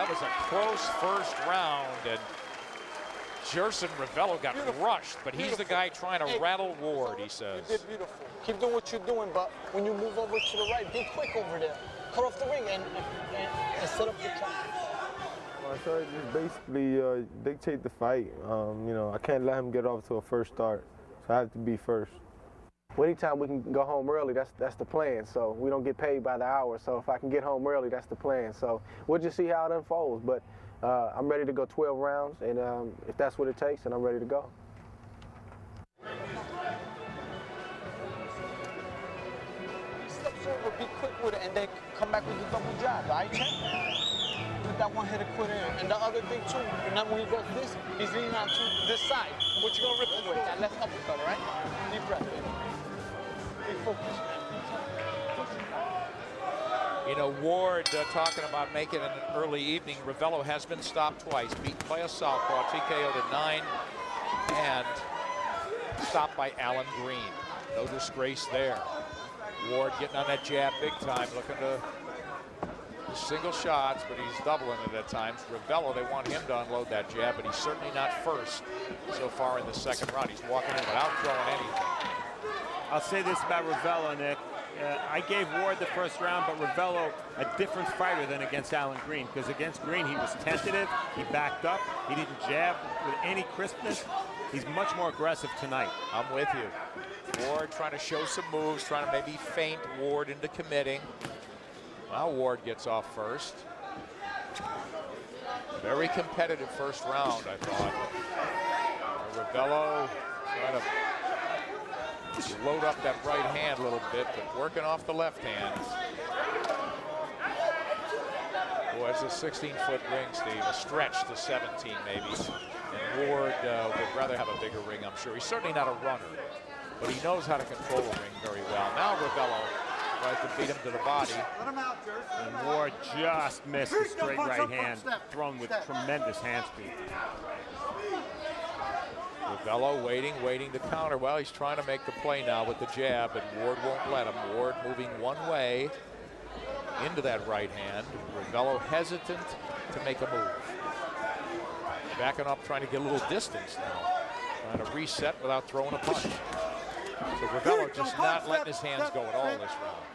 that was a close first round, and Jerson Ravelo got crushed, but he's the guy trying to rattle Ward, he says. You did beautiful. Keep doing what you're doing, but when you move over to the right, be quick over there. Cut off the ring and set up the trap. Well, I tried to just basically dictate the fight. You know, I can't let him get off to a first start, so I have to be first. Well, anytime we can go home early, that's the plan. So we don't get paid by the hour. So if I can get home early, that's the plan. So we'll just see how it unfolds. But I'm ready to go 12 rounds, and if that's what it takes, then I'm ready to go. Steps over, be quick with it, and then come back with the double jab, right, Champ? With that one-hitter quitter. And the other thing, too, now when he goes this, he's leaning out to this side. What you gonna rip him with? That left uppercut, all right? Deep breath, baby. Big focus, man. You know, Ward talking about making an early evening. Ravelo has been stopped twice, beaten by a southpaw, TKO'd at 9, and stopped by Alan Green. No disgrace there. Ward getting on that jab big time, looking to single shots, but he's doubling it at times. Ravelo, they want him to unload that jab, but he's certainly not first so far in the second round. He's walking in without throwing anything. I'll say this about Ravelo, Nick. I gave Ward the first round, but Ravelo a different fighter than against Alan Green, because against Green he was tentative, he backed up, he didn't jab with any crispness. He's much more aggressive tonight. I'm with you. Ward trying to show some moves, trying to maybe feint Ward into committing. Well, Ward gets off first. Very competitive first round, I thought. Ravelo trying to load up that right hand a little bit, but working off the left hand. Boy, it's a 16-foot ring, Steve. A stretch to 17, maybe. And Ward would rather have a bigger ring, I'm sure. He's certainly not a runner, but he knows how to control a ring very well. Now Ravelo tries to beat him to the body. Let him out, Jerson. And Ward just missed the straight right hand, thrown with tremendous hand speed. Ravelo waiting to counter. Well, he's trying to make the play now with the jab, but Ward won't let him. Ward moving one way into that right hand. Ravelo hesitant to make a move. Backing up, trying to get a little distance now. Trying to reset without throwing a punch. So Ravelo just not letting his hands go at all this round.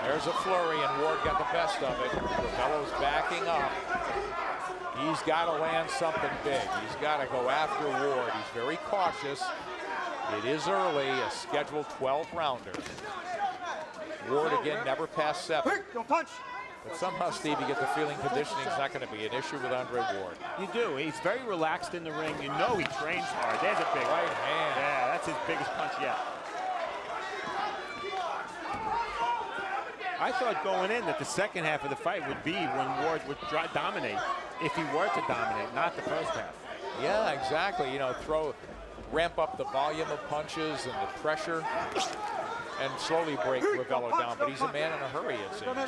There's a flurry, and Ward got the best of it. Ravelo's backing up. He's got to land something big. He's got to go after Ward. He's very cautious. It is early, a scheduled 12-rounder. Ward again never past 7. Don't punch. But somehow, Steve, you get the feeling conditioning is not going to be an issue with Andre Ward. You do. He's very relaxed in the ring. You know he trains hard. There's a big right hand. Yeah, that's his biggest punch yet. I thought going in that the second half of the fight would be when Ward would dominate, if he were to dominate, not the first half. Yeah, exactly. You know, ramp up the volume of punches and the pressure, and slowly break Ravelo down. But he's a man in a hurry, it seems.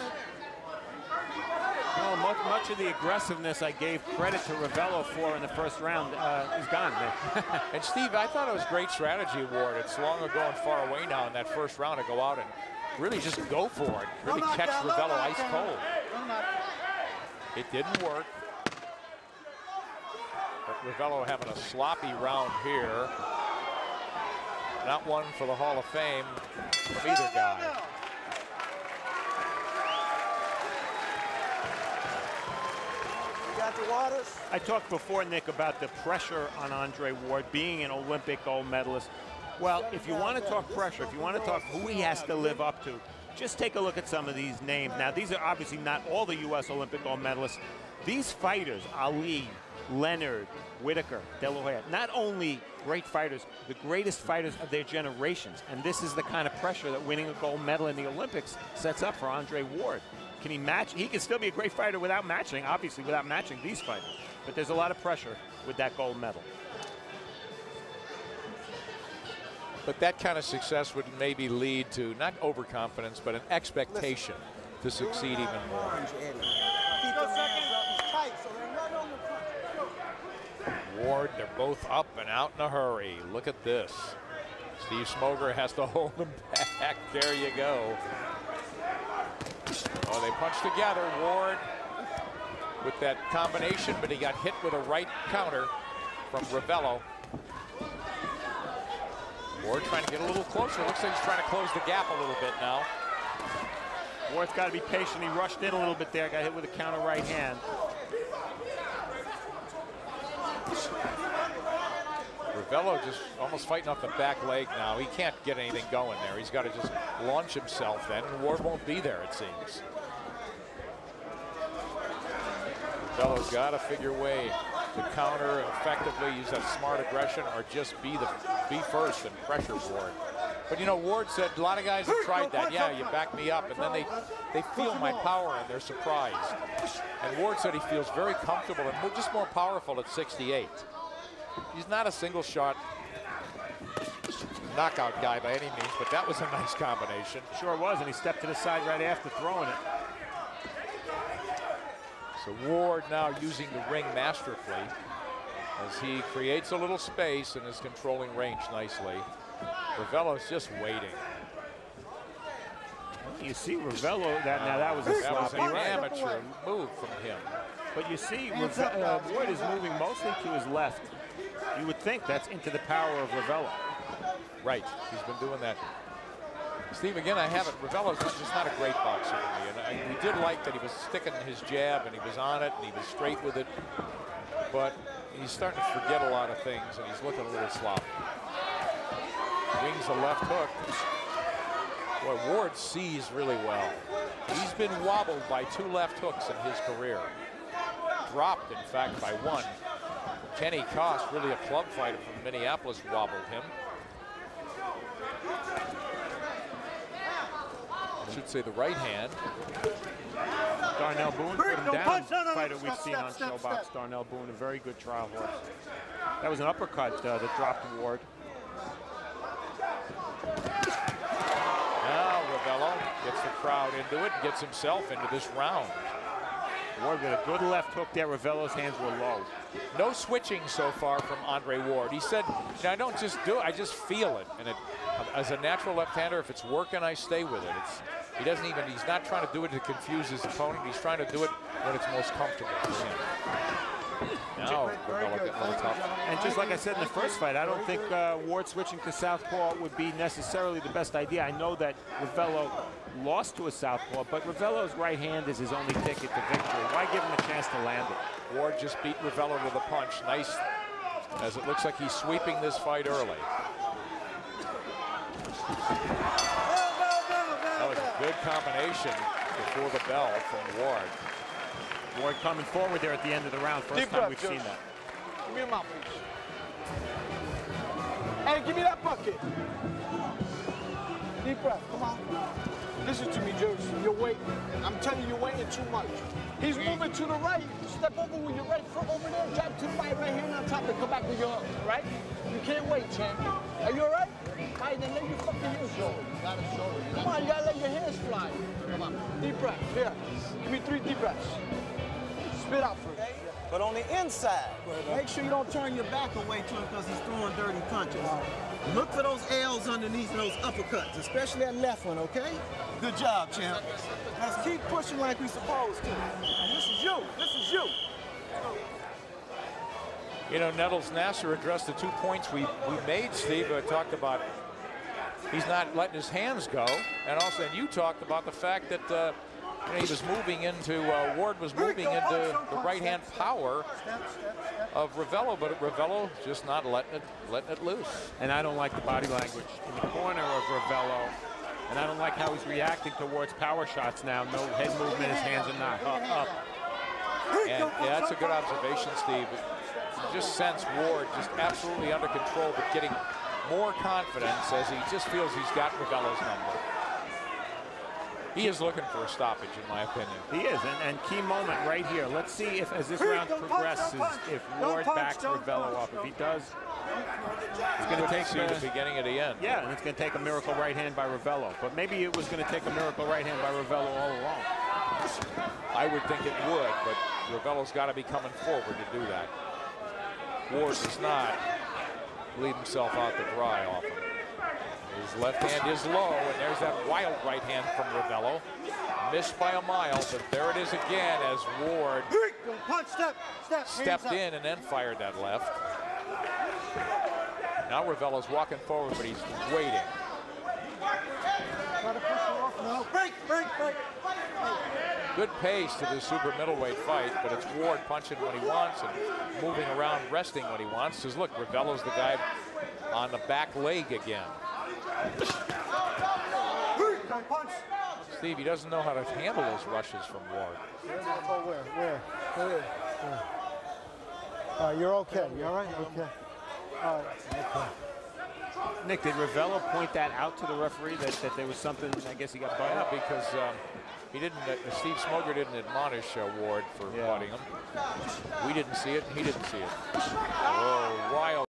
Well, much of the aggressiveness I gave credit to Ravelo for in the first round is gone. And Steve, I thought it was great strategy, Ward. It's long ago and far away now in that first round to go out and really just go for it. Really catch Ravelo ice cold. It didn't work. But Ravelo having a sloppy round here. Not one for the Hall of Fame from either guy. I talked before, Nick, about the pressure on Andre Ward being an Olympic gold medalist. Well, if you want to talk pressure, if you want to talk who he has to live up to, just take a look at some of these names. Now, these are obviously not all the U.S. Olympic gold medalists. These fighters, Ali, Leonard, Whitaker, De La Hoya, not only great fighters, the greatest fighters of their generations. And this is the kind of pressure that winning a gold medal in the Olympics sets up for Andre Ward. Can he match? He can still be a great fighter without matching, obviously, without matching these fighters. But there's a lot of pressure with that gold medal. But that kind of success would maybe lead to not overconfidence, but an expectation to succeed even more. Ward, they're both up and out in a hurry. Look at this. Steve Smoger has to hold him back. back. There you go. Oh, they punched together. Ward with that combination, but he got hit with a right counter from Ravelo. Ward trying to get a little closer. Looks like he's trying to close the gap a little bit now. Ward's got to be patient. He rushed in a little bit there. Got hit with a counter right hand. Ravelo just almost fighting off the back leg now. He can't get anything going there. He's got to just launch himself then, and Ward won't be there, it seems. Ravelo's got to figure a way to counter effectively, use that smart aggression, or just be first and pressure Ward. But you know, Ward said a lot of guys have tried that. Yeah, you back me up, and then they feel my power and they're surprised. And Ward said he feels very comfortable and just more powerful at 68. He's not a single shot knockout guy by any means, but that was a nice combination. Sure was, and he stepped to the side right after throwing it. So Ward now using the ring masterfully as he creates a little space and is controlling range nicely. Ravelo's just waiting. You see Ravelo, that was a that was sloppy an right. amateur move from him. But you see Ward is moving mostly to his left. You would think that's into the power of Ravelo. Right, he's been doing that. Steve, again, Ravelo's just not a great boxer to me. And we did like that he was sticking his jab and he was on it and he was straight with it. But he's starting to forget a lot of things and he's looking a little sloppy. Wings a left hook. Boy, Ward sees really well. He's been wobbled by 2 left hooks in his career. Dropped, in fact, by 1. Kenny Koss, really a club fighter from Minneapolis, wobbled him. I should say the right hand. Darnell Boone put him down. Fighter we've seen on Showbox. Darnell Boone, a very good trial horse. That was an uppercut that dropped Ward. Now Ravelo gets the crowd into it, gets himself into this round. Ward with a good left hook there. Ravelo's hands were low. No switching so far from Andre Ward. He said, I don't just do it, I just feel it. And as a natural left-hander, if it's working, I stay with it. He's not trying to do it to confuse his opponent. He's trying to do it when it's most comfortable for him. Now, Ravelo getting a little tough. And just like I said in the first fight, I don't think Ward switching to southpaw would be necessarily the best idea. I know that Ravelo lost to a southpaw, but Ravelo's right hand is his only ticket to victory. Why give him a chance to land it? Ward just beat Ravelo with a punch. Nice, as it looks like he's sweeping this fight early. That was a good combination before the bell from Ward. Ward coming forward there at the end of the round. First time we've seen that. Give me a mouthpiece. Hey, give me that bucket. Deep breath, come on. Listen to me, Jersey. You're waiting. I'm telling you, you're waiting too much. He's moving to the right. Step over with your right foot over there. Jab to the right, right hand on top, and come back with your right. You can't wait, champ. Are you all right? All right, then let your fucking hands go. Come on, you gotta let your hands fly. Come on. Deep breath. Here. Give me 3 deep breaths. Spit out first. Okay. But on the inside, make sure you don't turn your back away to him because he's throwing dirty punches. Look for those L's underneath those uppercuts, especially that left one, okay? Good job, champ. Let's keep pushing like we're supposed to. This is you. This is you. You know, Nettles Nasser addressed the 2 points we made, Steve. Talked about he's not letting his hands go. And also, and you talked about the fact that he was moving into, Ward was moving into the right-hand power of Ravelo, but Ravelo just not letting it loose. And I don't like the body language in the corner of Ravelo. And I don't like how he's reacting towards power shots now. No head movement, his hands are not up. And yeah, that's a good observation, Steve. You just sense Ward just absolutely under control, but getting more confidence as he just feels he's got Ravelo's number. He is looking for a stoppage, in my opinion. He is, and key moment right here. Let's see if, as this round progresses, if Ward backs Ravelo up. If he does, it's going to take the beginning of the end. Yeah, and it's going to take a miracle right hand by Ravelo. But maybe it was going to take a miracle right hand by Ravelo all along. I would think it would, but Ravelo's got to be coming forward to do that. Ward does not leave himself out to dry often. His left hand is low, and there's that wild right hand from Ravelo. Missed by a mile, but there it is again as Ward Punch, stepped in and then fired that left. Now Ravelo's walking forward, but he's waiting. Try to push her off. No. Break. Good pace to the super middleweight fight, but it's Ward punching when he wants and moving around, resting when he wants. Because look, Ravelo's the guy on the back leg again. Punch. Steve, he doesn't know how to handle those rushes from Ward. Where? You're okay. You all right? Okay. All right. Okay. Nick, did Ravelo point that out to the referee that there was something? I guess he got butted Yeah, up. because he didn't. Steve Smoger didn't admonish Ward for butting him. We didn't see it. He didn't see it. Oh, wild.